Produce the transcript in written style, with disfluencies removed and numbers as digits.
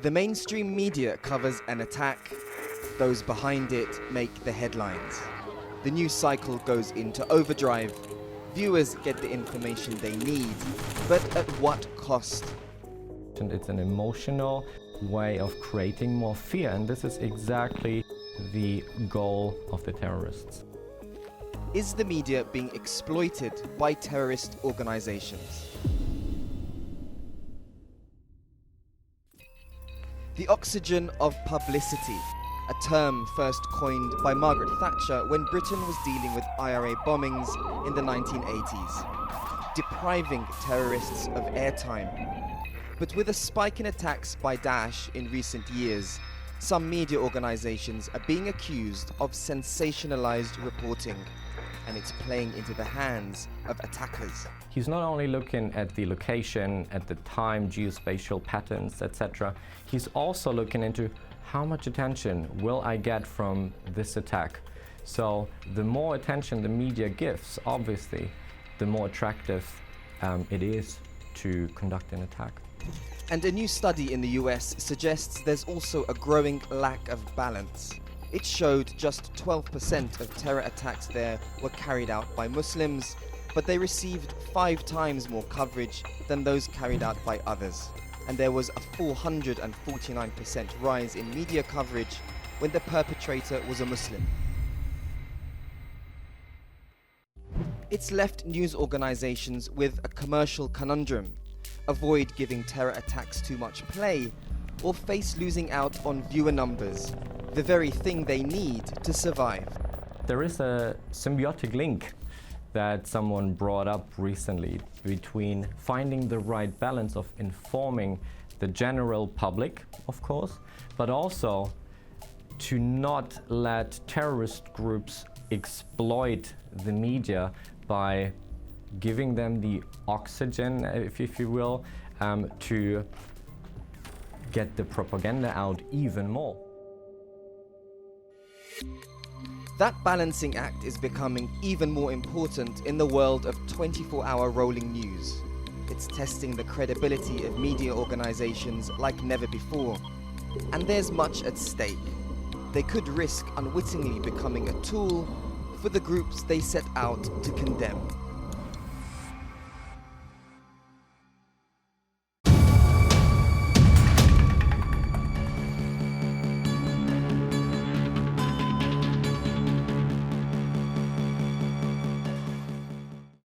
The mainstream media covers an attack. Those behind it make the headlines. The news cycle goes into overdrive. Viewers get the information they need, but at what cost? And it's an emotional way of creating more fear, and this is exactly the goal of the terrorists. Is the media being exploited by terrorist organizations? The oxygen of publicity, a term first coined by Margaret Thatcher when Britain was dealing with IRA bombings in the 1980s, depriving terrorists of airtime. But with a spike in attacks by Daesh in recent years, some media organizations are being accused of sensationalized reporting, and it's playing into the hands of attackers. He's not only looking at the location, at the time, geospatial patterns, etc. He's also looking into how much attention will I get from this attack. So the more attention the media gives, obviously, the more attractive it is to conduct an attack. And a new study in the US suggests there's also a growing lack of balance. It showed just 12% of terror attacks there were carried out by Muslims, but they received 5 times more coverage than those carried out by others. And there was a 449% rise in media coverage when the perpetrator was a Muslim. It's left news organizations with a commercial conundrum: avoid giving terror attacks too much play, or face losing out on viewer numbers, the very thing they need to survive. There is a symbiotic link that someone brought up recently between finding the right balance of informing the general public, of course, but also to not let terrorist groups exploit the media by giving them the oxygen, if you will, to get the propaganda out even more. That balancing act is becoming even more important in the world of 24-hour rolling news. It's testing the credibility of media organizations like never before. And there's much at stake. They could risk unwittingly becoming a tool for the groups they set out to condemn.